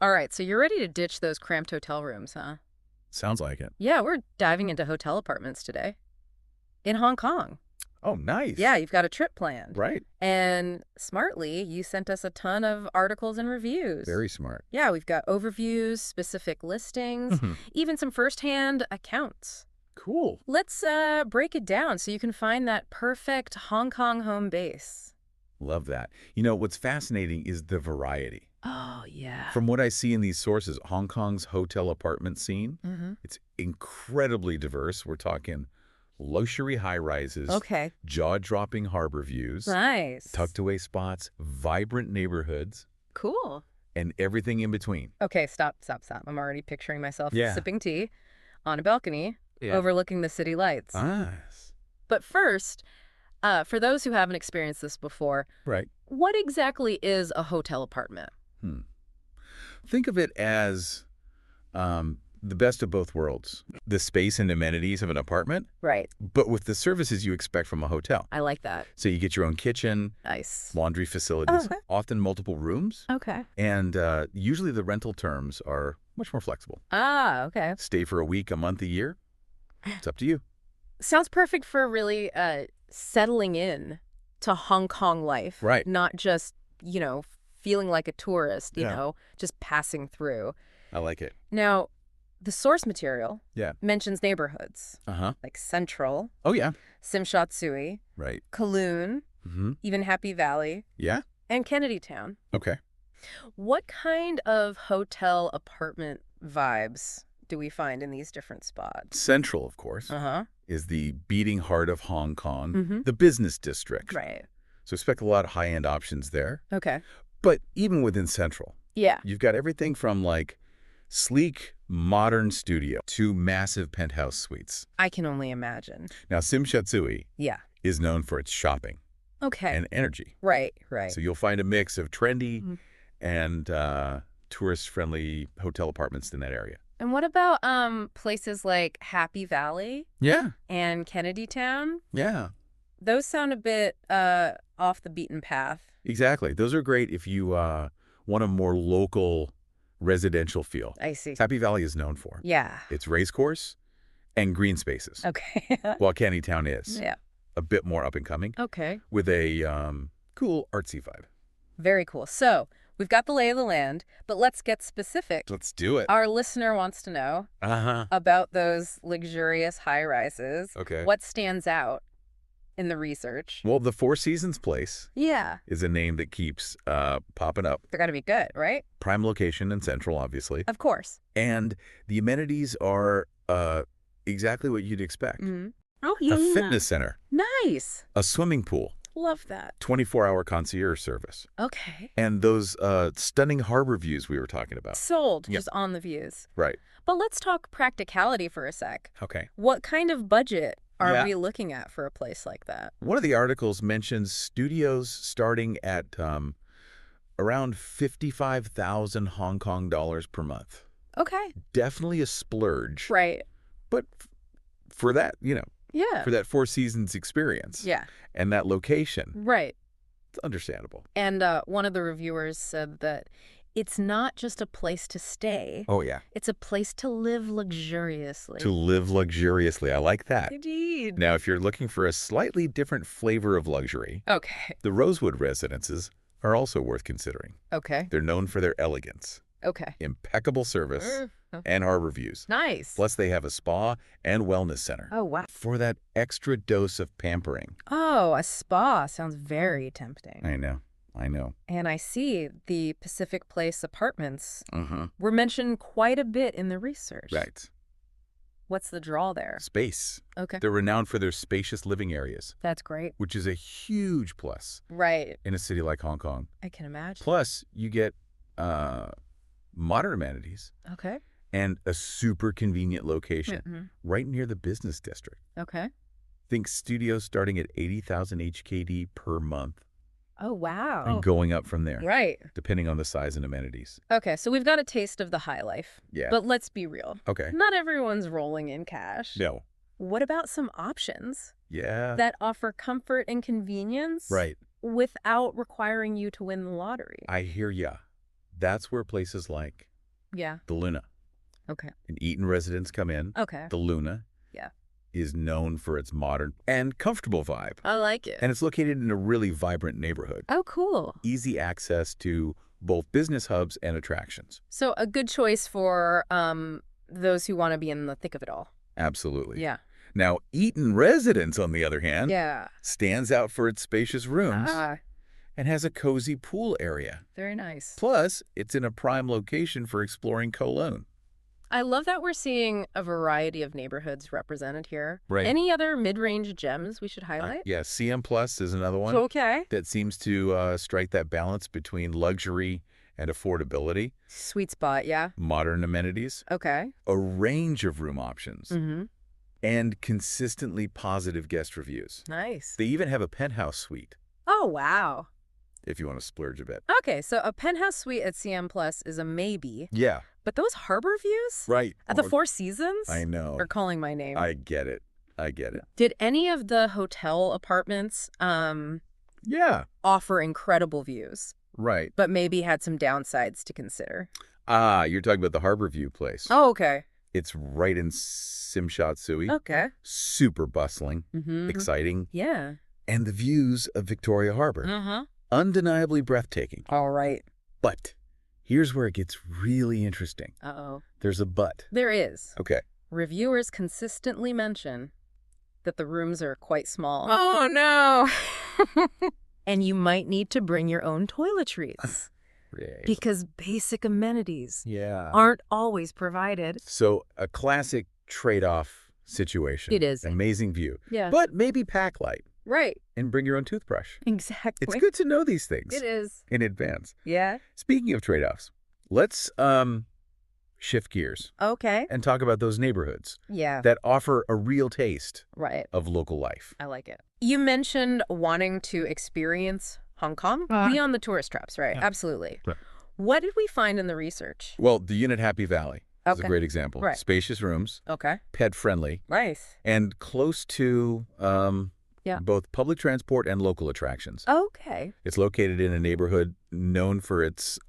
All right, so you're ready to ditch those cramped hotel rooms, huh? Sounds like it. Yeah, we're diving into hotel apartments today in Hong Kong. Oh, nice. Yeah, you've got a trip planned. Right. And smartly, you sent us a ton of articles and reviews. Very smart. Yeah, we've got overviews, specific listings, Mhm. even some firsthand accounts. Cool. Let's break it down so you can find that perfect Hong Kong home base. Love that. What's fascinating is the variety. Oh, yeah. From what I see in these sources, Hong Kong's hotel apartment scene, Mm-hmm. it's incredibly diverse. We're talking luxury high-rises, Okay. jaw-dropping harbor views, Nice. tucked-away spots, vibrant neighborhoods, Cool. and everything in between. Okay, stop. I'm already picturing myself Yeah. sipping tea on a balcony Yeah. overlooking the city lights. Nice. But first, for those who haven't experienced this before, Right. what exactly is a hotel apartment? Hmm. Think of it as the best of both worlds. The space and amenities of an apartment, Right. but with the services you expect from a hotel. I like that. So you get your own kitchen, Nice. laundry facilities, Okay. often multiple rooms, Okay. and usually the rental terms are much more flexible. Ah, okay. Stay for a week, a month, a year. It's up to you. Sounds perfect for really settling in to Hong Kong life. Right. Not just, feeling like a tourist, Yeah. just passing through. I like it. Now, the source material Yeah. mentions neighborhoods Uh-huh. like Central, Oh, yeah. Sim Sha Tsui, Right. Kowloon, Mm-hmm. even Happy Valley, Yeah? and Kennedy Town. Okay. What kind of hotel apartment vibes do we find in these different spots? Central, of course, Uh-huh. is the beating heart of Hong Kong, Mm-hmm. the business district. Right. So expect a lot of high-end options there. Okay. But even within Central, Yeah. you've got everything from like sleek, modern studio to massive penthouse suites. I can only imagine. Now, Sim Sha Tsui Yeah. is known for its shopping Okay. and energy. Right. So you'll find a mix of trendy Mhm. and tourist-friendly hotel apartments in that area. And what about places like Happy Valley Yeah, and Kennedy Town? yeah, Those sound a bit off the beaten path. exactly. Those are great if you want a more local residential feel. I see. Happy Valley is known for Yeah. its racecourse and green spaces, Okay. while Candytown is Yeah. a bit more up-and-coming Okay. with a cool artsy vibe. Very cool. So we've got the lay of the land, but let's get specific. Let's do it. Our listener wants to know Uh-huh. about those luxurious high-rises. Okay. What stands out in the research? Well, the Four Seasons Place Yeah. is a name that keeps popping up. They're got to be good, right? Prime location and central, obviously. Of course. And the amenities are exactly what you'd expect. Mm-hmm. Oh, A fitness center, Nice. a swimming pool, Love that. 24-hour concierge service, Okay. and those stunning harbor views we were talking about. Sold. Yep. Just on the views. Right. But let's talk practicality for a sec. Okay. What kind of budget are Yeah. we looking at for a place like that? One of the articles mentions studios starting at around 55,000 Hong Kong dollars per month. Okay. Definitely a splurge. Right. But for that, Yeah. for that Four Seasons experience Yeah. and that location, Right. it's understandable. And one of the reviewers said that it's not just a place to stay. Oh, yeah. It's a place to live luxuriously. To live luxuriously. I like that. Indeed. Now, if you're looking for a slightly different flavor of luxury, Okay. the Rosewood residences are also worth considering. Okay. They're known for their elegance, Okay. impeccable service, and harbor views. Nice. Plus, they have a spa and wellness center Oh, wow. for that extra dose of pampering. Oh, a spa sounds very tempting. I know. And I see the Pacific Place apartments Uh-huh. were mentioned quite a bit in the research. Right. What's the draw there? Space. Okay. They're renowned for their spacious living areas, That's great. which is a huge plus Right. in a city like Hong Kong. I can imagine. Plus, you get modern amenities Okay. and a super convenient location Mhm. right near the business district. Okay. Think studios starting at 80,000 HKD per month Oh, wow. and going up from there, Right. depending on the size and amenities. Okay, so we've got a taste of the high life. Yeah. But let's be real. Okay. Not everyone's rolling in cash. No. What about some options Yeah. that offer comfort and convenience Right. without requiring you to win the lottery? I hear ya. That's where places like Yeah. the Luna Okay. and Eaton residents come in. Okay. The Luna Yeah. is known for its modern and comfortable vibe. I like it. And it's located in a really vibrant neighborhood. Oh, cool. Easy access to both business hubs and attractions. So a good choice for those who want to be in the thick of it all. Absolutely. Yeah. Now, Eaton residence, on the other hand, Yeah. stands out for its spacious rooms Ah, and has a cozy pool area. very nice. Plus, it's in a prime location for exploring Cologne. I love that we're seeing a variety of neighborhoods represented here. Right. Any other mid-range gems we should highlight? Yeah, CM Plus is another one Okay. that seems to strike that balance between luxury and affordability, Sweet spot, yeah. modern amenities, Okay. a range of room options, Mm-hmm. and consistently positive guest reviews. Nice. They even have a penthouse suite, Oh, wow. if you want to splurge a bit. Okay, so a penthouse suite at CM Plus is a maybe, Yeah, but those harbor views right. at the Four Seasons I know. are calling my name. I get it. I get it. Did any of the hotel apartments Yeah, offer incredible views, right. but maybe had some downsides to consider? Ah, you're talking about the Harbor View place. Oh, okay. It's right in Simshat-Sui. Okay. Super bustling, Mm-hmm. exciting, Yeah. and the views of Victoria Harbor. Uh-huh. Undeniably breathtaking. All right. But here's where it gets really interesting. Uh-oh. There's a but. There is. Okay. Reviewers consistently mention that the rooms are quite small. Oh, no. And you might need to bring your own toiletries because basic amenities Yeah. aren't always provided. So a classic trade-off situation. It is. Amazing view. Yeah. But maybe pack light Right. and bring your own toothbrush. Exactly. It's good to know these things It is. in advance. Yeah. Speaking of trade-offs, let's shift gears Okay. and talk about those neighborhoods Yeah. that offer a real taste Right. of local life. I like it. You mentioned wanting to experience Hong Kong beyond the tourist traps, right? Yeah. Absolutely. Right. What did we find in the research? Well, the Unit Happy Valley is a Okay. great example. Right. Spacious rooms, Okay. pet-friendly, Nice. and close to Yeah. both public transport and local attractions. Okay. It's located in a neighborhood known for its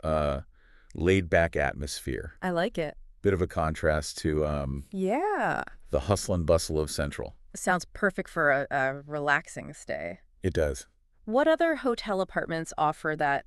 laid-back atmosphere. I like it. Bit of a contrast to Yeah. the hustle and bustle of Central. Sounds perfect for a relaxing stay. It does. What other hotel apartments offer that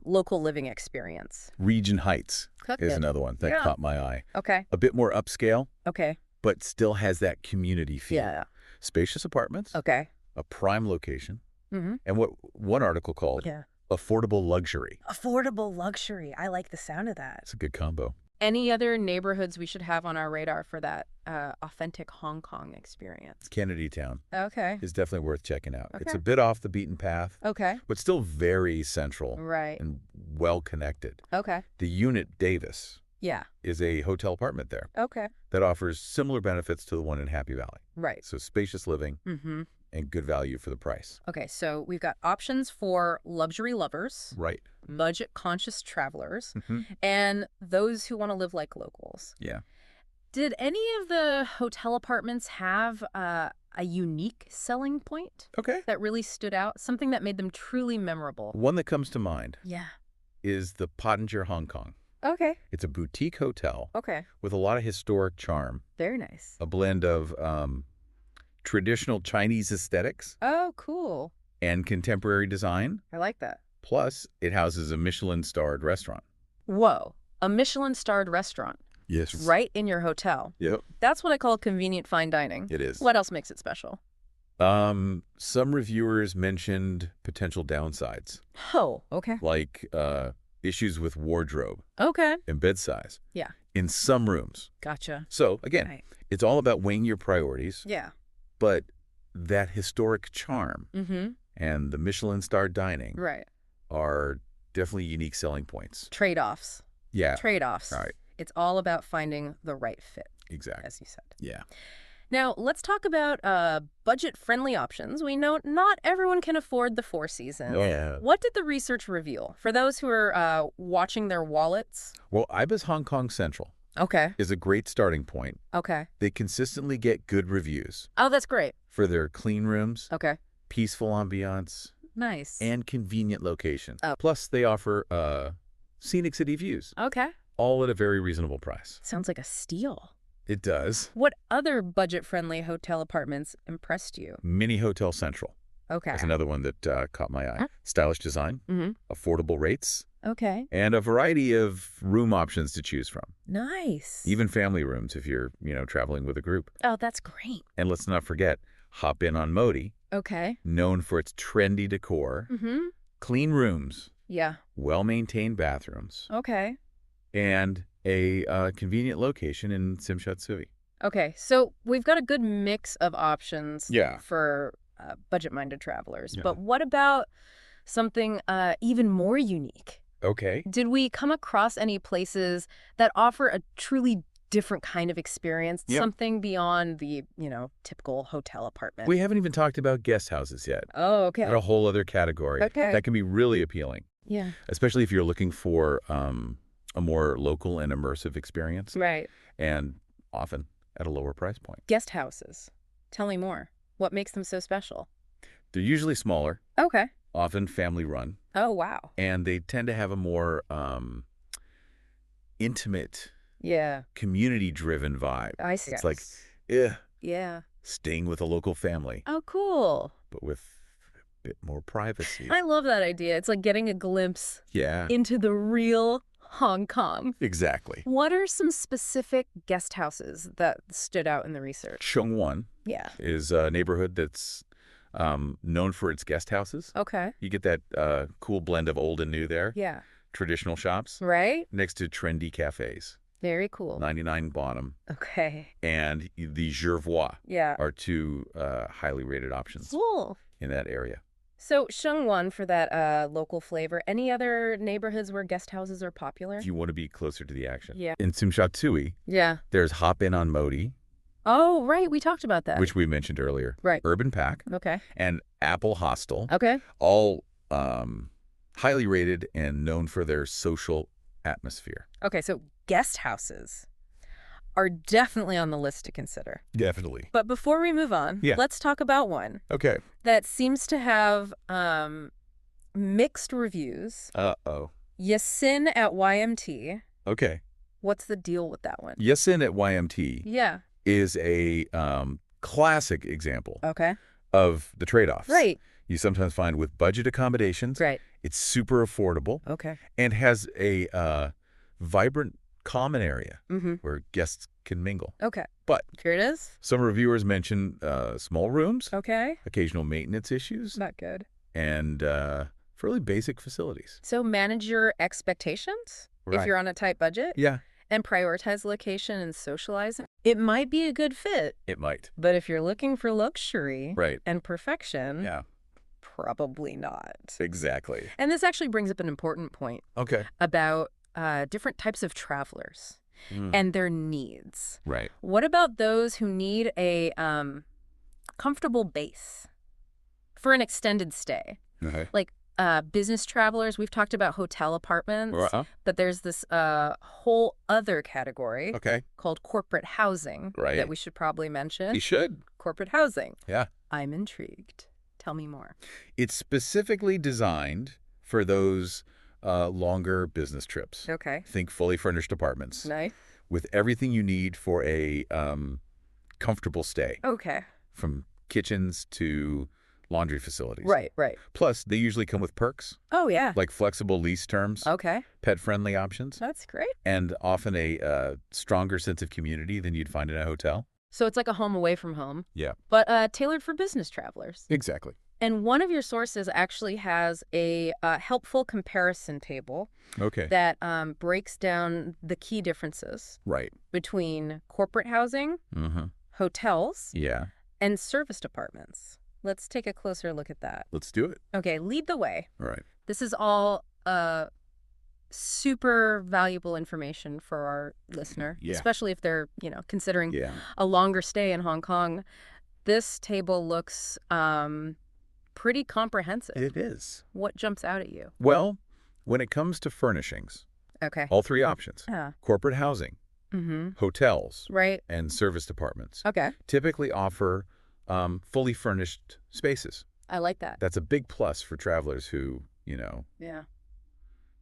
local living experience? Regent Heights Cook is it. another one that Yeah. caught my eye. Okay. A bit more upscale, Okay. but still has that community feel. Yeah. Spacious apartments, Okay. a prime location, Mm-hmm. and what one article called Yeah. affordable luxury. Affordable luxury. I like the sound of that. It's a good combo. Any other neighborhoods we should have on our radar for that authentic Hong Kong experience? Kennedy Town Okay. is definitely worth checking out. It's Okay. a bit off the beaten path, Okay. but still very central Right. and well connected. Okay. The Unit Davis Yeah. is a hotel apartment there Okay. that offers similar benefits to the one in Happy Valley. Right. So spacious living Mm-hmm. and good value for the price. Okay, so we've got options for luxury lovers, Right. budget-conscious travelers, Mm-hmm. and those who want to live like locals. Yeah. Did any of the hotel apartments have a unique selling point Okay. that really stood out? Something that made them truly memorable? One that comes to mind Yeah. is the Pottinger Hong Kong. Okay. It's a boutique hotel Okay. with a lot of historic charm, Very nice. a blend of traditional Chinese aesthetics Oh, cool. and contemporary design. I like that. Plus, it houses a Michelin-starred restaurant. Whoa. A Michelin-starred restaurant Yes. right in your hotel. Yep. That's what I call convenient fine dining. It is. What else makes it special? Some reviewers mentioned potential downsides, Oh, okay. like issues with wardrobe Okay. and bed size. Yeah. In some rooms. Gotcha. So, again, Right. it's all about weighing your priorities, Yeah. but that historic charm Mm-hmm. and the Michelin-starred dining Right. are definitely unique selling points. Trade-offs. Yeah, Trade-offs. right. It's all about finding the right fit, Exactly. as you said. Yeah. Now, let's talk about budget-friendly options. We know not everyone can afford the Four Seasons. Yeah. What did the research reveal? For those who are watching their wallets. Well, Ibis Hong Kong Central Okay. is a great starting point. Okay. They consistently get good reviews Oh, that's great. for their clean rooms, Okay. peaceful ambiance, Nice. and convenient location. Oh. Plus, they offer scenic city views, Okay. all at a very reasonable price. Sounds like a steal. It does. What other budget-friendly hotel apartments impressed you? Mini Hotel Central. Okay. That's another one that caught my eye. Stylish design, affordable rates, Okay. and a variety of room options to choose from. Nice. Even family rooms if you're, traveling with a group. Oh, that's great. And let's not forget, Hop In on Modi, Okay. known for its trendy decor, clean rooms, Yeah. well-maintained bathrooms, Okay. and a convenient location in Simshat-Suvi. Okay, so we've got a good mix of options Yeah. for budget-minded travelers. Yeah. But what about something even more unique? Okay. Did we come across any places that offer a truly different kind of experience? Yep. Something beyond the, typical hotel apartment? We haven't even talked about guest houses yet. Oh, okay. That's a whole other category. Okay. That can be really appealing, Yeah. especially if you're looking for a more local and immersive experience, Right. and often at a lower price point. Guest houses. Tell me more. What makes them so special? They're usually smaller, Okay. often family-run, Oh, wow. and they tend to have a more intimate, Yeah. community-driven vibe. I see. It's like, Yeah. staying with a local family, Oh, cool. but with a bit more privacy. I love that idea. It's like getting a glimpse Yeah, into the real Hong Kong. exactly. What are some specific guest houses that stood out in the research? Shengwan Yeah. is a neighborhood that's known for its guest houses. Okay. You get that cool blend of old and new there. Yeah. Traditional shops Right? next to trendy cafes. Very cool. 99 Bonham Okay. and the Jervois Yeah. are two highly rated options Cool. in that area. So Shengwan for that local flavor. Any other neighborhoods where guest houses are popular? If you want to be closer to the action. Yeah. In Simshat-Suvi, Yeah. there's Hop In on Modi, Oh, right. We talked about that. which we mentioned earlier. Right. Urban Pack Okay. and Apple Hostel, Okay. all highly rated and known for their social atmosphere. Okay. So guest houses are definitely on the list to consider. Definitely. But before we move on, Yeah. let's talk about one Okay. that seems to have mixed reviews. Uh-oh. Yasin at YMT. Okay. What's the deal with that one? Yasin at YMT Yeah. is a classic example Okay. of the trade-offs. Right. You sometimes find with budget accommodations, Right. it's super affordable Okay. and has a vibrant common area Mm-hmm. where guests can mingle. Okay. But Here it is. some reviewers mention small rooms, Okay. occasional maintenance issues, Not good. and fairly basic facilities. So manage your expectations if Right. you're on a tight budget Yeah, and prioritize location and socializing. It might be a good fit, it might. but if you're looking for luxury Right. and perfection, Yeah, probably not. exactly. And this actually brings up an important point Okay. about different types of travelers and their needs. Right. What about those who need a comfortable base for an extended stay? Okay. Like business travelers, we've talked about hotel apartments, but there's this whole other category Okay. called corporate housing Right. that we should probably mention. You should. Corporate housing. Yeah. I'm intrigued. Tell me more. It's specifically designed for those longer business trips. Okay. Think fully furnished apartments Nice. with everything you need for a comfortable stay, Okay. from kitchens to laundry facilities. Right, right. Plus, they usually come with perks, Oh, yeah. like flexible lease terms, Okay. pet-friendly options, That's great. and often a stronger sense of community than you'd find in a hotel. So it's like a home away from home, Yeah, but tailored for business travelers. exactly. And one of your sources actually has a helpful comparison table Okay. that breaks down the key differences Right. between corporate housing, Mm-hmm. hotels, Yeah. and serviced apartments. Let's take a closer look at that. Let's do it. Okay, lead the way. All right. This is all super valuable information for our listener, Yeah. especially if they're, considering Yeah. a longer stay in Hong Kong. This table looks pretty comprehensive. It is. What jumps out at you? Well, when it comes to furnishings, Okay. all three options, Yeah. corporate housing, Mm-hmm. hotels, Right. and serviced apartments, Okay. typically offer fully furnished spaces. I like that. That's a big plus for travelers who, Yeah.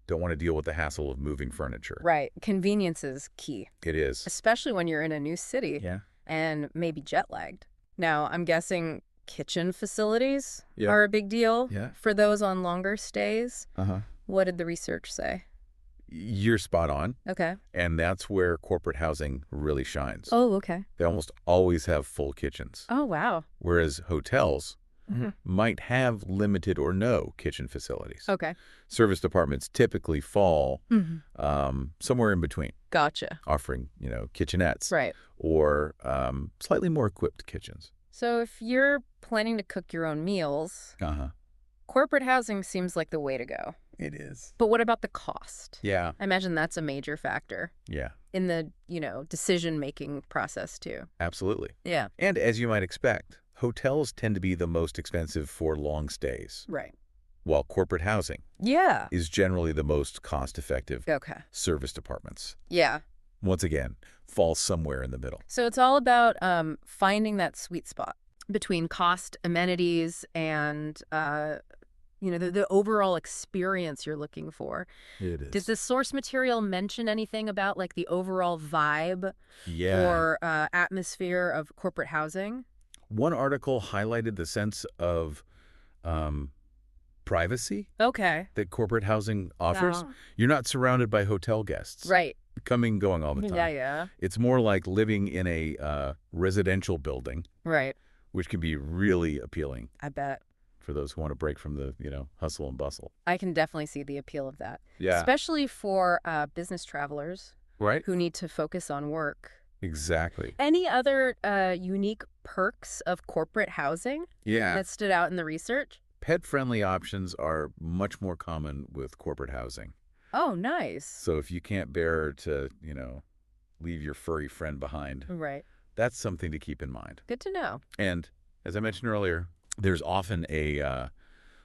Don't want to deal with the hassle of moving furniture. Right. Convenience is key. It is. Especially when you're in a new city. Yeah. And maybe jet-lagged. Now, I'm guessing kitchen facilities are a big deal for those on longer stays. What did the research say? You're spot on. Okay. And that's where corporate housing really shines. Oh, okay. They almost always have full kitchens. Oh, wow. Whereas hotels might have limited or no kitchen facilities. Okay. Service departments typically fall somewhere in between. Gotcha. Offering, kitchenettes. Right. Or slightly more equipped kitchens. So if you're planning to cook your own meals, corporate housing seems like the way to go. It is. But what about the cost? Yeah. I imagine that's a major factor. Yeah. In the, decision-making process, too. Absolutely. Yeah. And as you might expect, hotels tend to be the most expensive for long stays. Right. While corporate housing is generally the most cost-effective service departments. Yeah. Once again, falls somewhere in the middle. So it's all about finding that sweet spot between cost, amenities, and the overall experience you're looking for. It is. Does the source material mention anything about like the overall vibe or atmosphere of corporate housing? One article highlighted the sense of privacy that corporate housing offers. You're not surrounded by hotel guests. Right. Coming, going all the time. Yeah. It's more like living in a residential building. Right. Which can be really appealing. I bet. For those who want to break from the, hustle and bustle. I can definitely see the appeal of that. Yeah. Especially for business travelers. Right. Who need to focus on work. Exactly. Any other unique perks of corporate housing that stood out in the research? Pet-friendly options are much more common with corporate housing. Oh, nice. So if you can't bear to, leave your furry friend behind, that's something to keep in mind. Good to know. And as I mentioned earlier, there's often a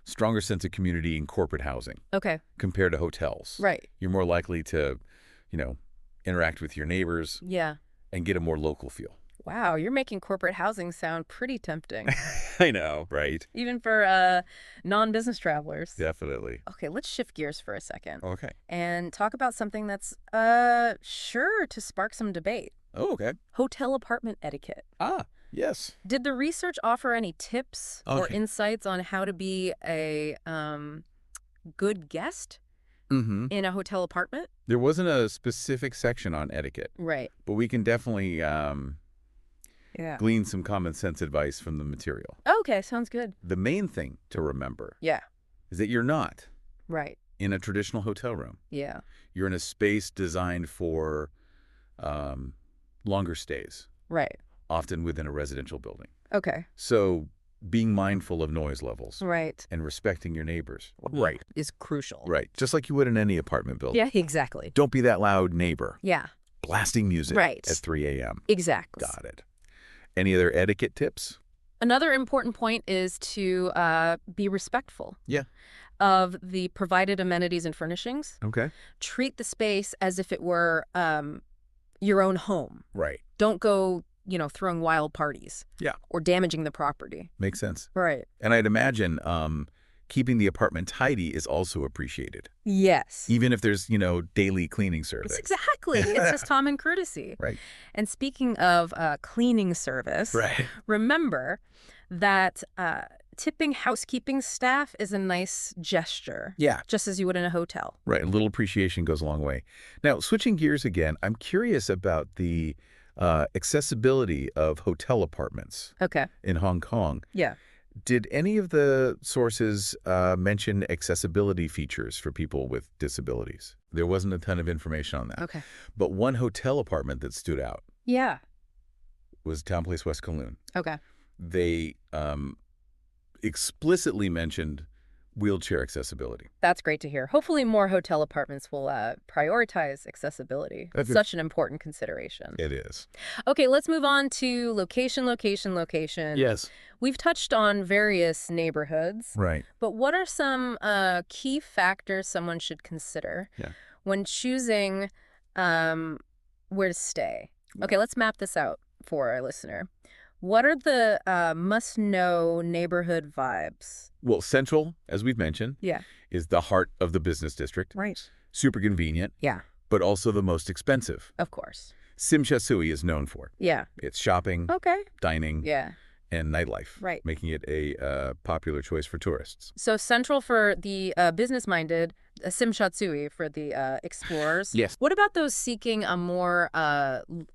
stronger sense of community in corporate housing compared to hotels. Right. You're more likely to, interact with your neighbors and get a more local feel. Wow, you're making corporate housing sound pretty tempting. I know, right? Even for non-business travelers. Definitely. Okay, let's shift gears for a second. Okay. And talk about something that's sure to spark some debate. Oh, okay. Hotel apartment etiquette. Ah, yes. Did the research offer any tips or insights on how to be a good guest in a hotel apartment? There wasn't a specific section on etiquette. Right. But we can definitely glean some common sense advice from the material. Okay, sounds good. The main thing to remember is that you're not in a traditional hotel room. Yeah. You're in a space designed for longer stays. Right. Often within a residential building. Okay. So being mindful of noise levels. Right. And respecting your neighbors. Is crucial. Right. Just like you would in any apartment building. Yeah, exactly. Don't be that loud neighbor. Yeah. Blasting music at 3 a.m. Exactly. Got it. Any other etiquette tips? Another important point is to be respectful of the provided amenities and furnishings. Okay. Treat the space as if it were your own home. Right. Don't go, throwing wild parties. Yeah. Or damaging the property. Makes sense. Right. And I'd imagine keeping the apartment tidy is also appreciated. Yes. Even if there's, daily cleaning service. Exactly. It's just common courtesy. Right. And speaking of cleaning service, remember that tipping housekeeping staff is a nice gesture. Yeah. Just as you would in a hotel. Right. A little appreciation goes a long way. Now, switching gears again, I'm curious about the accessibility of hotel apartments in Hong Kong. Yeah. Did any of the sources mention accessibility features for people with disabilities? There wasn't a ton of information on that. Okay. But one hotel apartment that stood out was Town Place West Kowloon. Okay. They explicitly mentioned wheelchair accessibility. That's great to hear. Hopefully more hotel apartments will prioritize accessibility. It's such an important consideration. It is. Okay, let's move on to location. Yes. We've touched on various neighborhoods. Right. But what are some key factors someone should consider when choosing where to stay? Okay, let's map this out for our listener. What are the must-know neighborhood vibes? Well, Central, as we've mentioned, is the heart of the business district. Right. Super convenient. Yeah. But also the most expensive. Of course. Simsha is known for. Yeah. It's shopping, dining, and nightlife, making it a popular choice for tourists. So Central for the business-minded, Simshatsui for the explorers. Yes. What about those seeking a more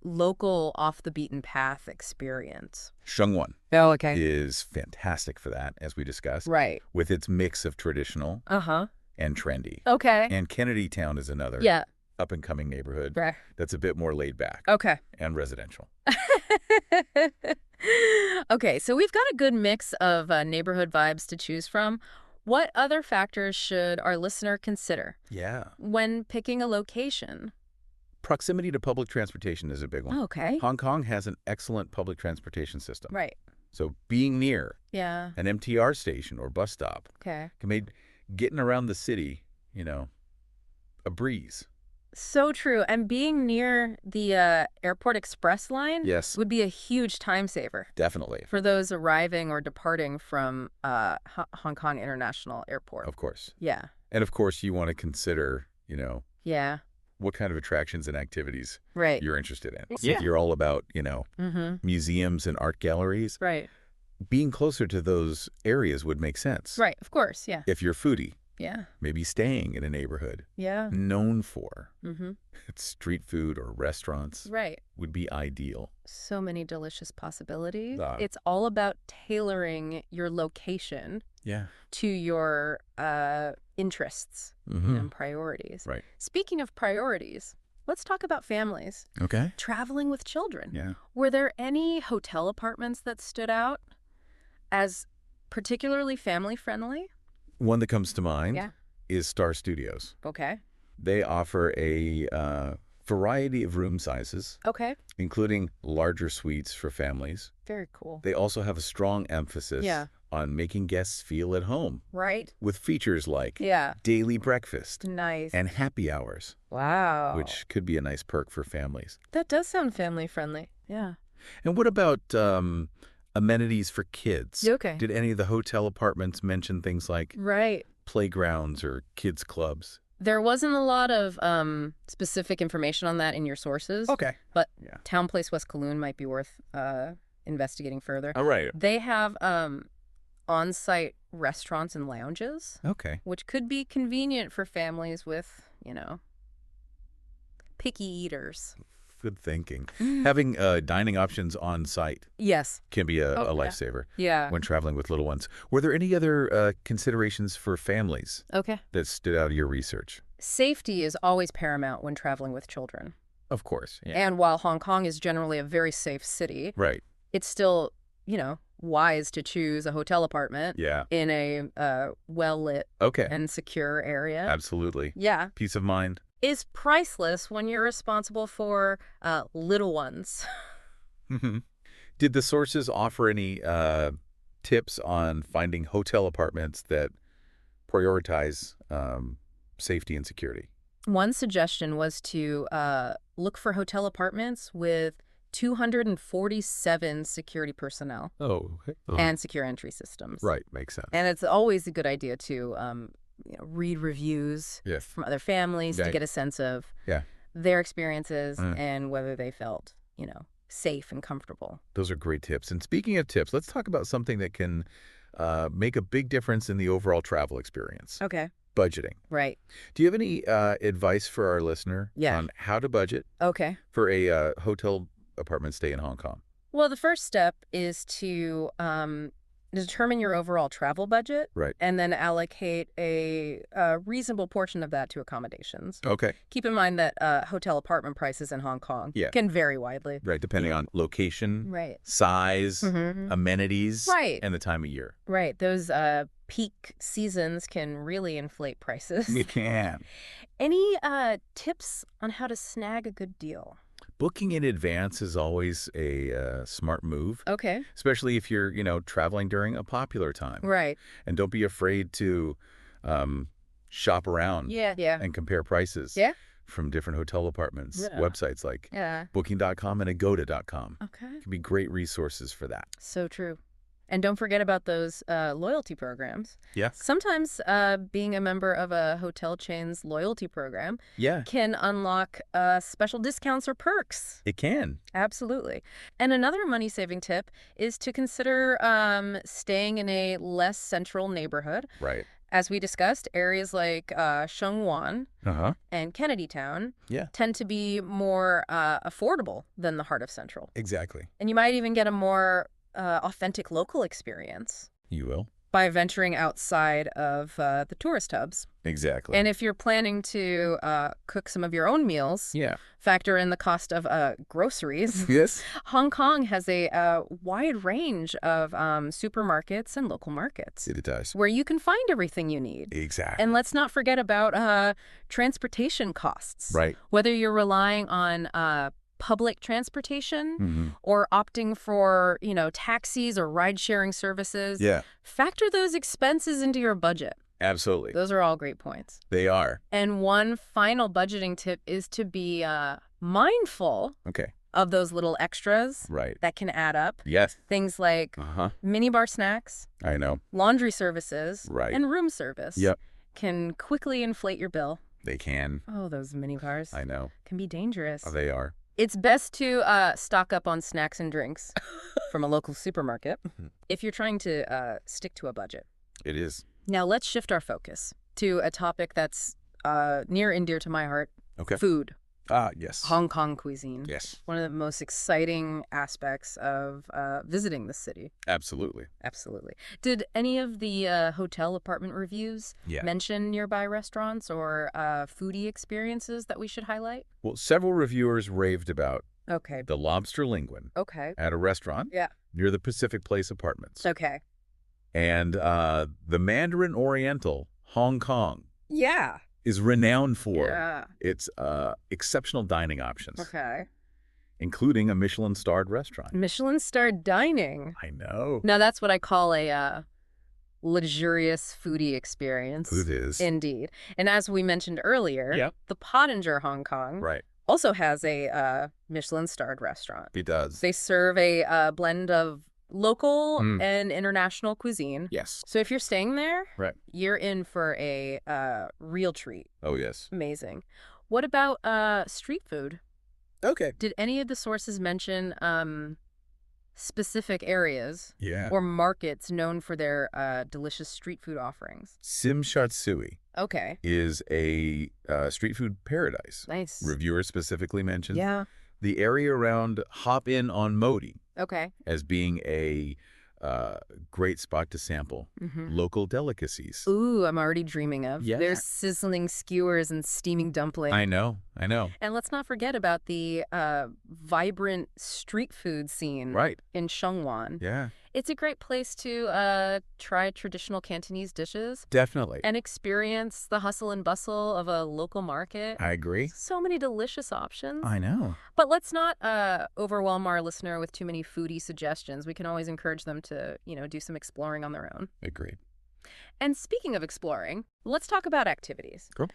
local, off-the-beaten-path experience? Shungwon is fantastic for that, as we discussed. Right. With its mix of traditional and trendy. Okay. And Kennedy Town is another up-and-coming neighborhood that's a bit more laid back. And residential. Okay, so we've got a good mix of neighborhood vibes to choose from. What other factors should our listener consider when picking a location? Proximity to public transportation is a big one. Okay. Hong Kong has an excellent public transportation system. Right. So being near an MTR station or bus stop can make getting around the city, a breeze. So true. And being near the Airport Express line would be a huge time saver. Definitely. For those arriving or departing from Hong Kong International Airport. Of course. Yeah. And of course, you want to consider, what kind of attractions and activities you're interested in. If you're all about, museums and art galleries, being closer to those areas would make sense. Right. Of course. Yeah. If you're a foodie. Yeah. Maybe staying in a neighborhood known for street food or restaurants would be ideal. So many delicious possibilities. It's all about tailoring your location to your interests and priorities. Right. Speaking of priorities, let's talk about families. Okay. Traveling with children. Yeah. Were there any hotel apartments that stood out as particularly family-friendly? One that comes to mind is Star Studios. Okay. They offer a variety of room sizes, including larger suites for families. Very cool. They also have a strong emphasis on making guests feel at home. Right. With features like daily breakfast and happy hours. Wow. Which could be a nice perk for families. That does sound family-friendly. Yeah. And what about amenities for kids? Okay. Did any of the hotel apartments mention things like playgrounds or kids clubs? There wasn't a lot of specific information on that in your sources. Okay. But Town Place West Kowloon might be worth investigating further. All right. They have on-site restaurants and lounges. Okay. Which could be convenient for families with, picky eaters. Good thinking. Having dining options on site can be a lifesaver when traveling with little ones. Were there any other considerations for families that stood out of your research? Safety is always paramount when traveling with children. Of course. Yeah. And while Hong Kong is generally a very safe city, it's still, wise to choose a hotel apartment in a well-lit and secure area. Absolutely. Yeah. Peace of mind. Is priceless when you're responsible for little ones. Did the sources offer any tips on finding hotel apartments that prioritize safety and security? One suggestion was to look for hotel apartments with 247 security personnel and secure entry systems. Right, makes sense. And it's always a good idea to read reviews from other families to get a sense of their experiences and whether they felt, safe and comfortable. Those are great tips. And speaking of tips, let's talk about something that can make a big difference in the overall travel experience. Okay. Budgeting. Right. Do you have any advice for our listener on how to budget for a hotel apartment stay in Hong Kong? Well, the first step is to determine your overall travel budget, and then allocate a reasonable portion of that to accommodations. Okay. Keep in mind that hotel apartment prices in Hong Kong can vary widely. Right, depending on location, size, amenities, and the time of year. Right. Those peak seasons can really inflate prices. It can. Any tips on how to snag a good deal? Booking in advance is always a smart move. Okay. Especially if you're, traveling during a popular time. Right. And don't be afraid to shop around and compare prices. Yeah. from different hotel apartments, websites like booking.com and agoda.com. Okay. Can be great resources for that. So true. And don't forget about those loyalty programs. Yeah. Sometimes being a member of a hotel chain's loyalty program can unlock special discounts or perks. It can. Absolutely. And another money-saving tip is to consider staying in a less central neighborhood. Right. As we discussed, areas like Shengwan and Kennedytown tend to be more affordable than the heart of Central. Exactly. And you might even get a more authentic local experience. You will. By venturing outside of the tourist hubs. Exactly. And if you're planning to cook some of your own meals, factor in the cost of groceries. Yes. Hong Kong has a wide range of supermarkets and local markets. It does. Where you can find everything you need. Exactly. And let's not forget about transportation costs. Right. Whether you're relying on public transportation or opting for, taxis or ride-sharing services. Factor those expenses into your budget. Absolutely. Those are all great points. They are. And one final budgeting tip is to be mindful of those little extras that can add up. Yes. Things like minibar snacks. I know. Laundry services. Right. And room service. Yep. Can quickly inflate your bill. They can. Oh, those minibars. I know. Can be dangerous. Oh, they are. It's best to stock up on snacks and drinks from a local supermarket if you're trying to stick to a budget. It is. Now let's shift our focus to a topic that's near and dear to my heart. Okay. Food. Yes. Hong Kong cuisine. Yes. One of the most exciting aspects of visiting the city. Absolutely. Absolutely. Did any of the hotel apartment reviews mention nearby restaurants or foodie experiences that we should highlight? Well, several reviewers raved about the lobster linguine at a restaurant near the Pacific Place Apartments. Okay. And the Mandarin Oriental, Hong Kong. Yeah. Is renowned for its exceptional dining options. Okay. Including a Michelin-starred restaurant. Michelin-starred dining. I know. Now, that's what I call a luxurious foodie experience. It is. Indeed. And as we mentioned earlier, the Pottinger Hong Kong also has a Michelin-starred restaurant. It does. They serve a blend of local and international cuisine. Yes. So if you're staying there, you're in for a real treat. Oh, yes. Amazing. What about street food? Okay. Did any of the sources mention specific areas or markets known for their delicious street food offerings? Sim Shat Sui is a street food paradise. Nice. Reviewers specifically mentioned the area around Hop In on Modi as being a great spot to sample local delicacies. Ooh, I'm already dreaming of. There's sizzling skewers and steaming dumplings. I know. And let's not forget about the vibrant street food scene in Shengwan. Yeah. It's a great place to try traditional Cantonese dishes. Definitely. And experience the hustle and bustle of a local market. I agree. So many delicious options. I know. But let's not overwhelm our listener with too many foodie suggestions. We can always encourage them to, do some exploring on their own. Agreed. And speaking of exploring, let's talk about activities. Cool.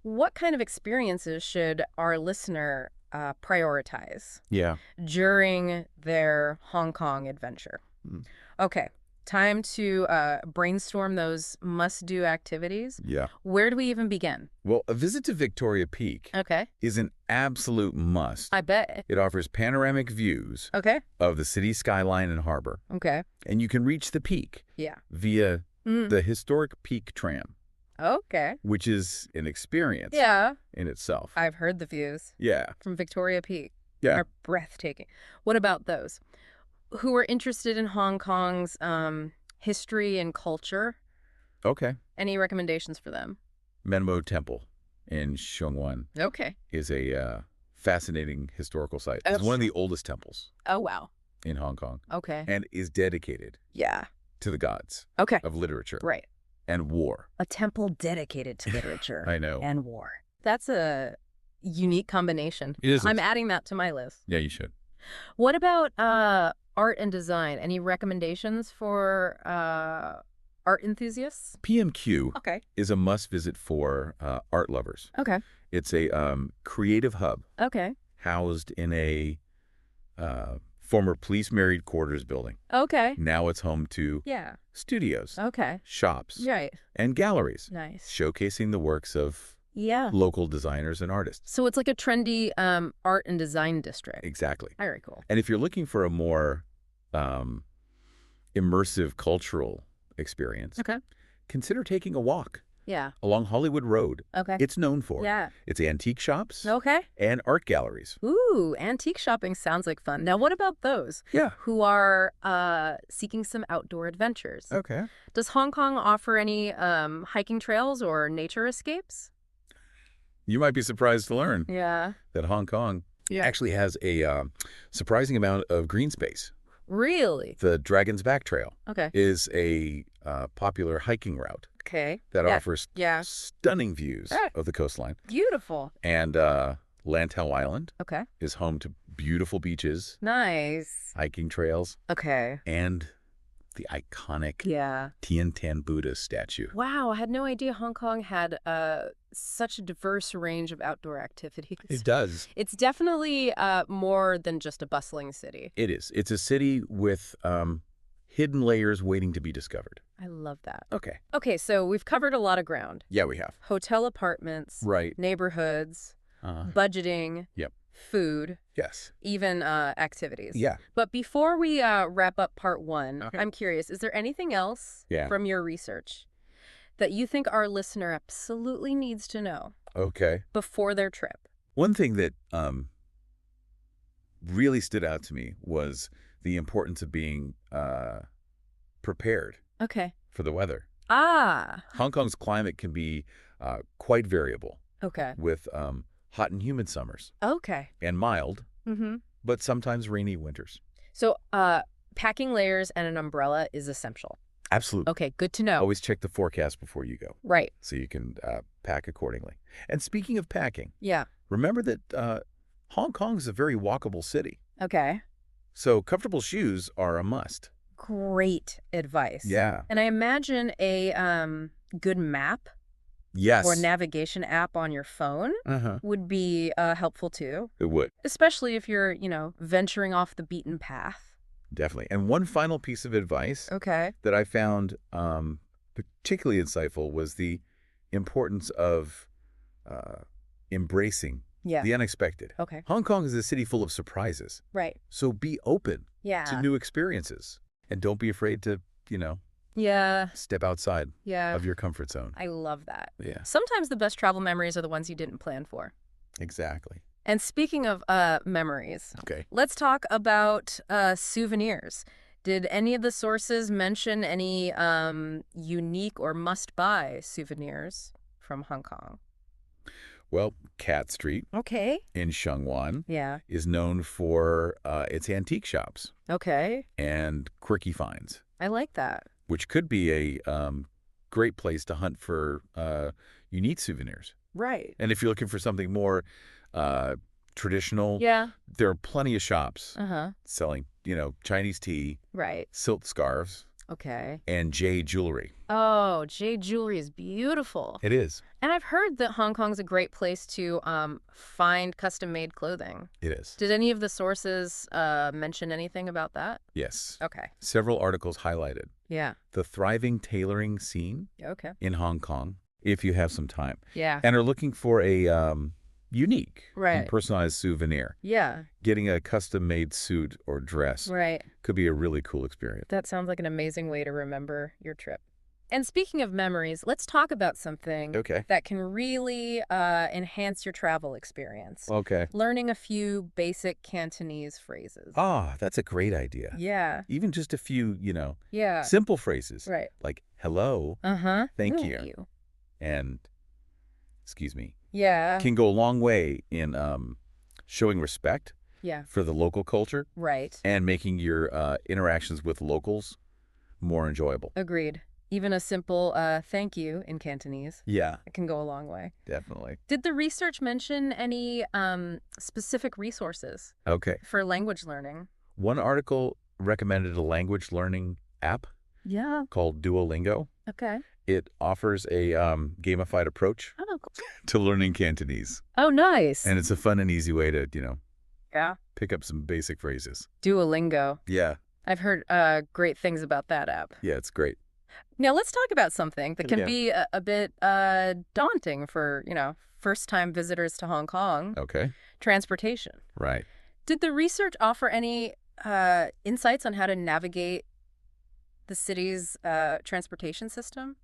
What kind of experiences should our listener prioritize during their Hong Kong adventure? Okay, time to brainstorm those must-do activities. Yeah. Where do we even begin? Well, a visit to Victoria Peak is an absolute must. I bet. It offers panoramic views of the city skyline and harbor. Okay. And you can reach the peak via the historic Peak Tram. Okay. Which is an experience in itself. I've heard the views. Yeah. From Victoria Peak. Yeah. Are breathtaking. What about those who are interested in Hong Kong's history and culture? Okay. Any recommendations for them? Menmo Temple in Shengwan is a fascinating historical site. It's one of the oldest temples. Oh, wow. In Hong Kong. Okay. And is dedicated to the gods of literature. Right. And war. A temple dedicated to literature. I know. And war. That's a unique combination. It is. I'm adding that to my list. Yeah, you should. What about art and design? Any recommendations for art enthusiasts? PMQ is a must-visit for art lovers. Okay. It's a creative hub. Okay. Housed in a former police married quarters building. Okay. Now it's home to studios, shops, and galleries. Nice. Showcasing the works of local designers and artists. So it's like a trendy art and design district. Exactly. Very cool. And if you're looking for a more immersive cultural experience, consider taking a walk. Along Hollywood Road. It's known for. It's antique shops. And art galleries. Ooh, antique shopping sounds like fun. Now, what about those who are seeking some outdoor adventures? Does Hong Kong offer any hiking trails or nature escapes? You might be surprised to learn that Hong Kong actually has a surprising amount of green space. Really? The Dragon's Back Trail is a popular hiking route. That offers stunning views of the coastline. Beautiful. And Lantau Island is home to beautiful beaches. Nice. Hiking trails. And the iconic Tian Tan Buddha statue. Wow, I had no idea Hong Kong had such a diverse range of outdoor activities. It does. It's definitely more than just a bustling city. It is. It's a city with hidden layers waiting to be discovered. I love that. Okay, so we've covered a lot of ground. Yeah, we have. Hotel apartments. Neighborhoods. Budgeting. Food. Even activities. But before we wrap up part one, I'm curious, is there anything else from your research that you think our listener absolutely needs to know before their trip? One thing that really stood out to me was the importance of being prepared for the weather. Hong Kong's climate can be quite variable. With hot and humid summers. And mild, but sometimes rainy winters. So packing layers and an umbrella is essential. Absolutely. Okay, good to know. Always check the forecast before you go. Right. So you can pack accordingly. And speaking of packing, yeah, remember that Hong Kong is a very walkable city. Okay. So comfortable shoes are a must. Great advice. Yeah. And I imagine a good map or navigation app on your phone would be helpful too. It would. Especially if you're, venturing off the beaten path. Definitely. And one final piece of advice that I found particularly insightful was the importance of embracing the unexpected. Hong Kong is a city full of surprises. Right. So be open to new experiences. And don't be afraid to, step outside of your comfort zone. I love that. Yeah. Sometimes the best travel memories are the ones you didn't plan for. Exactly. And speaking of memories, let's talk about souvenirs. Did any of the sources mention any unique or must-buy souvenirs from Hong Kong? Well, Cat Street in Sheungwan is known for its antique shops. And quirky finds. I like that. Which could be a great place to hunt for unique souvenirs. Right. And if you're looking for something more traditional, there are plenty of shops selling, Chinese tea, silk scarves, and jade jewelry. Oh, jade jewelry is beautiful. It is. And I've heard that Hong Kong's a great place to find custom-made clothing. It is. Did any of the sources mention anything about that? Yes. Okay. Several articles highlighted the thriving tailoring scene in Hong Kong, if you have some time. And are looking for a unique and personalized souvenir. Getting a custom-made suit or dress could be a really cool experience. That sounds like an amazing way to remember your trip. And speaking of memories, let's talk about something that can really enhance your travel experience. Learning a few basic Cantonese phrases. That's a great idea. Yeah. Even just a few, simple phrases. Like hello, thank you, and excuse me. Can go a long way in showing respect for the local culture. And making your interactions with locals more enjoyable. Agreed. Even a simple thank you in Cantonese. It can go a long way. Definitely. Did the research mention any specific resources for language learning? One article recommended a language learning app called Duolingo. It offers a gamified approach to learning Cantonese. Oh, nice. And it's a fun and easy way to, yeah, pick up some basic phrases. Duolingo. Yeah. I've heard great things about that app. Yeah, it's great. Now, let's talk about something that can be a bit daunting for, first-time visitors to Hong Kong. Okay. Transportation. Right. Did the research offer any insights on how to navigate the city's transportation system?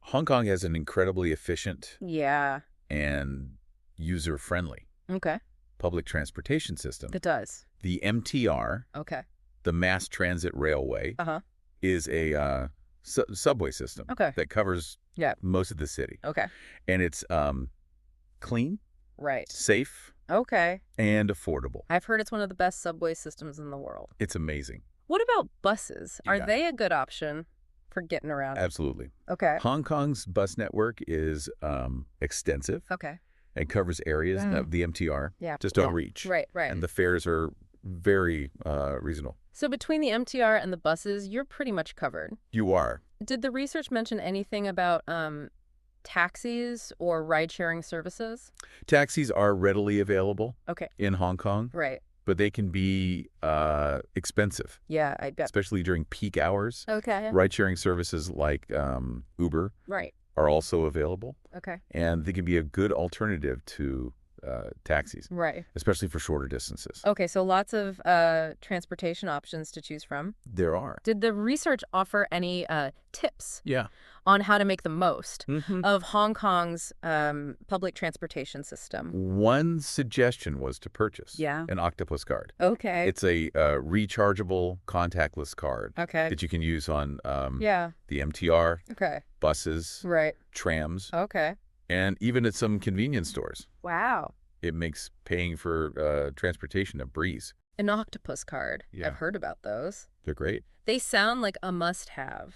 Hong Kong has an incredibly efficient yeah, and user-friendly okay, public transportation system. it does. The MTR, Okay. the Mass Transit Railway, Uh-huh. is a subway system that covers most of the city. Okay. And it's clean, right, safe, okay, and affordable. I've heard it's one of the best subway systems in the world. It's amazing. What about buses? Are they a good option for getting around? Absolutely. Okay. Hong Kong's bus network is extensive. Okay. And covers areas that the MTR just don't reach. Right, right. And the fares are very reasonable. So between the MTR and the buses, you're pretty much covered. You are. Did the research mention anything about taxis or ride-sharing services? Taxis are readily available in Hong Kong. Right. But they can be expensive. Yeah, I bet. Especially during peak hours. Okay. Ride-sharing services like Uber are also available. Okay. And they can be a good alternative to taxis. Right. Especially for shorter distances. Okay, so lots of transportation options to choose from. There are. Did the research offer any tips on how to make the most of Hong Kong's public transportation system? One suggestion was to purchase an octopus card. Okay. It's a rechargeable contactless card that you can use on the MTR, buses, trams, and even at some convenience stores. Wow. It makes paying for transportation a breeze. An octopus card. Yeah. I've heard about those. They're great. They sound like a must-have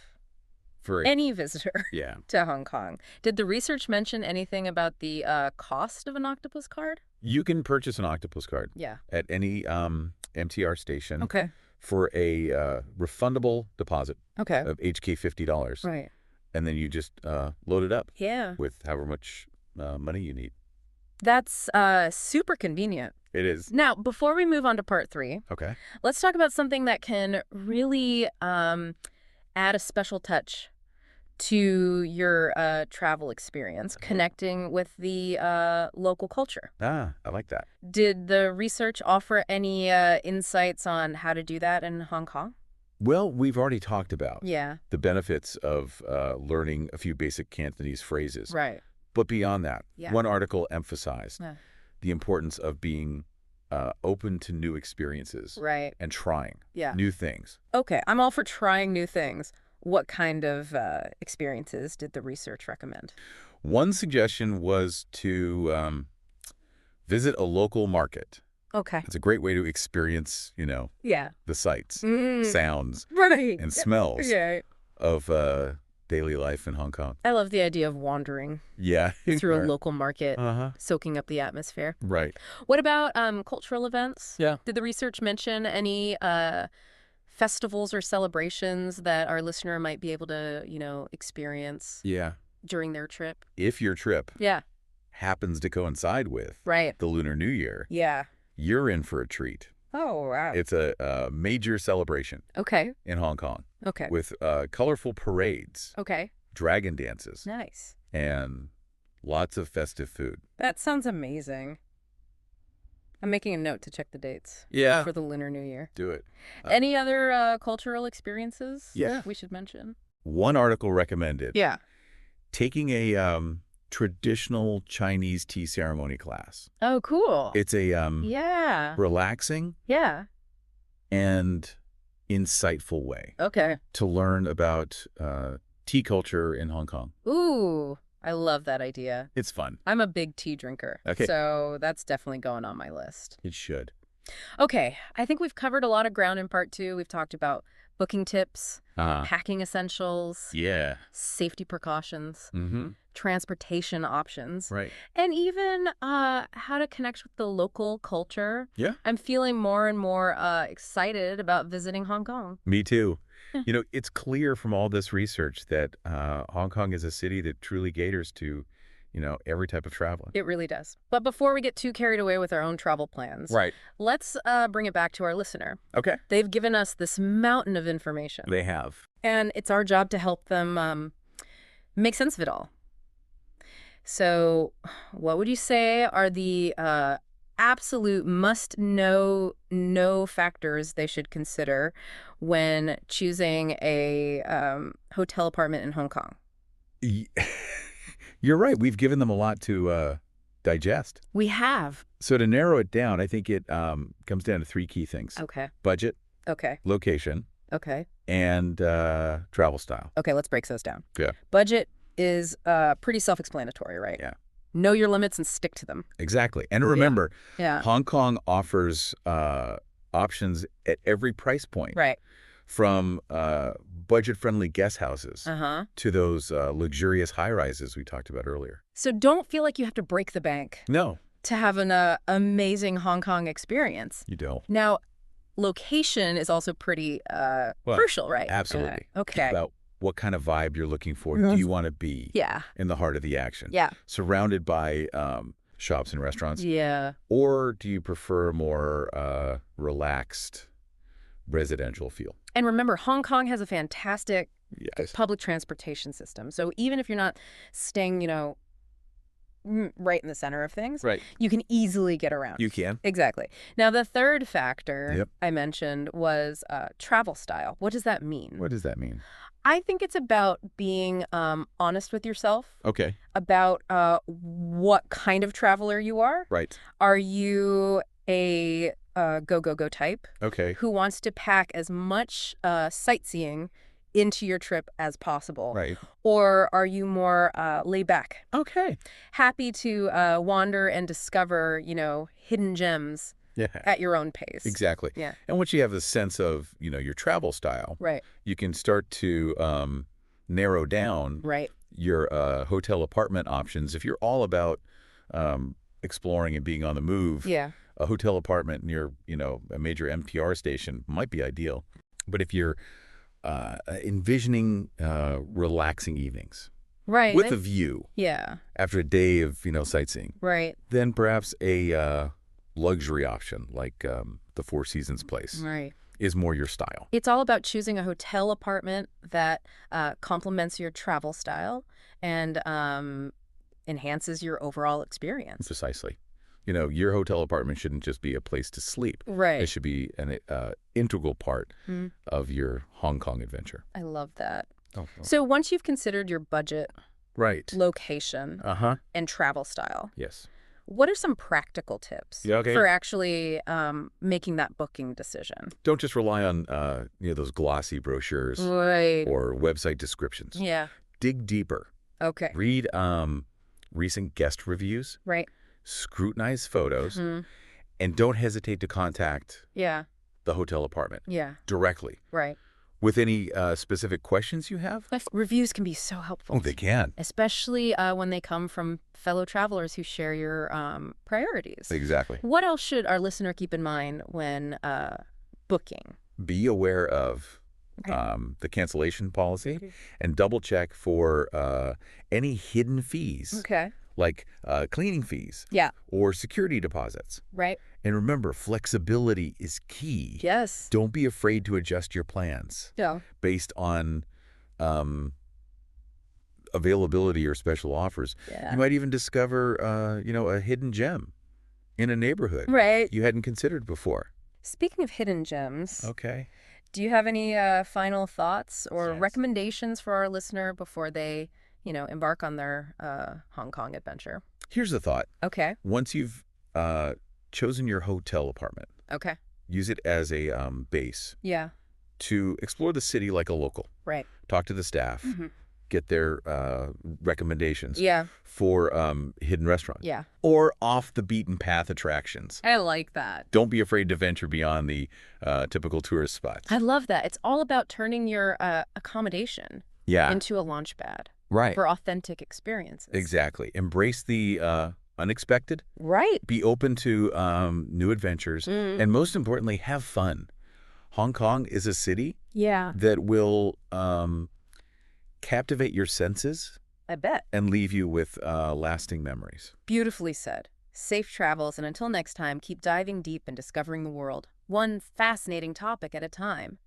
for any visitor to Hong Kong. Did the research mention anything about the cost of an octopus card? You can purchase an octopus card at any MTR station for a refundable deposit of HK $50. Right. And then you just load it up with however much money you need. That's super convenient. It is. Now, before we move on to part 3, let's talk about something that can really add a special touch to your travel experience, connecting with the local culture. Ah, I like that. Did the research offer any insights on how to do that in Hong Kong? Well, we've already talked about the benefits of learning a few basic Cantonese phrases. Right. But beyond that, one article emphasized the importance of being open to new experiences and trying new things. Okay, I'm all for trying new things. What kind of experiences did the research recommend? One suggestion was to visit a local market. Okay. It's a great way to experience, the sights, sounds, and smells of daily life in Hong Kong. I love the idea of wandering through a local market, soaking up the atmosphere. Right. What about cultural events? Yeah. Did the research mention any festivals or celebrations that our listener might be able to, experience during their trip? If your trip happens to coincide with the Lunar New Year, you're in for a treat. Oh, wow. It's a major celebration in Hong Kong with colorful parades, dragon dances, nice, and lots of festive food. That sounds amazing. I'm making a note to check the dates for the Lunar New Year. Do it. Any other cultural experiences we should mention? One article recommended taking a traditional Chinese tea ceremony class. Oh, cool. It's a relaxing and insightful way to learn about tea culture in Hong Kong. Ooh, I love that idea. It's fun. I'm a big tea drinker, so that's definitely going on my list. It should. Okay, I think we've covered a lot of ground in part 2. We've talked about booking tips, packing essentials, safety precautions, transportation options, and even how to connect with the local culture. Yeah. I'm feeling more and more excited about visiting Hong Kong. Me too. You know, it's clear from all this research that Hong Kong is a city that truly caters to, you know, every type of traveler. It really does. But before we get too carried away with our own travel plans, let's bring it back to our listener. Okay. They've given us this mountain of information. They have. And it's our job to help them make sense of it all. So what would you say are the absolute must-know factors they should consider when choosing a hotel apartment in Hong Kong? You're right. We've given them a lot to digest. We have. So to narrow it down, I think it comes down to 3 key things. Okay. Budget. Okay. Location. Okay. And travel style. Okay, let's break those down. Yeah. Budget is pretty self-explanatory, right? Yeah. Know your limits and stick to them. Exactly. And remember, Hong Kong offers options at every price point. Right. From budget-friendly guest houses to those luxurious high-rises we talked about earlier. So don't feel like you have to break the bank. No. To have an amazing Hong Kong experience. You don't. Now, location is also pretty crucial, right? Absolutely. Okay. About what kind of vibe you're looking for. Do you want to be in the heart of the action? Yeah. Surrounded by shops and restaurants? Yeah. Or do you prefer a more relaxed residential feel? And remember, Hong Kong has a fantastic public transportation system. So even if you're not staying, you know, right in the center of things, you can easily get around. You can. Exactly. Now, the third factor I mentioned was travel style. What does that mean? What does that mean? I think it's about being honest with yourself. Okay. About what kind of traveler you are. Right. Are you a go type? Okay. Who wants to pack as much sightseeing into your trip as possible? Right. Or are you more laid back? Okay. Happy to wander and discover, you know, hidden gems at your own pace. Exactly. Yeah. And once you have a sense of, you know, your travel style, you can start to narrow down your hotel apartment options. If you're all about exploring and being on the move, a hotel apartment near, you know, a major MTR station might be ideal. But if you're envisioning relaxing evenings with a view after a day of, you know, sightseeing, then perhaps a luxury option like the Four Seasons place is more your style. It's all about choosing a hotel apartment that complements your travel style and enhances your overall experience. Precisely. You know, your hotel apartment shouldn't just be a place to sleep. Right. It should be an integral part of your Hong Kong adventure. I love that. Oh. So once you've considered your budget, location, and travel style, what are some practical tips for actually making that booking decision? Don't just rely on you know, those glossy brochures or website descriptions. Yeah. Dig deeper. Okay. Read recent guest reviews. Scrutinize photos, and don't hesitate to contact the hotel apartment directly. With any specific questions you have. Reviews can be so helpful. Oh, they can. Especially when they come from fellow travelers who share your priorities. Exactly. What else should our listener keep in mind when booking? Be aware of the cancellation policy and double check for any hidden fees. Like cleaning fees or security deposits. And remember, flexibility is key. Don't be afraid to adjust your plans based on availability or special offers. You might even discover, you know, a hidden gem in a neighborhood you hadn't considered before. Speaking of hidden gems, do you have any final thoughts or recommendations for our listener before they, you know, embark on their Hong Kong adventure? Here's the thought. Okay. Once you've chosen your hotel apartment, use it as a base to explore the city like a local. Talk to the staff. get their recommendations for hidden restaurants. Yeah. Or off-the-beaten-path attractions. I like that. Don't be afraid to venture beyond the typical tourist spots. I love that. It's all about turning your accommodation into a launch pad for authentic experiences. Exactly. Embrace the unexpected. Right. Be open to new adventures. And most importantly, have fun. Hong Kong is a city that will captivate your senses. I bet. And leave you with lasting memories. Beautifully said. Safe travels, and until next time, keep diving deep and discovering the world, one fascinating topic at a time.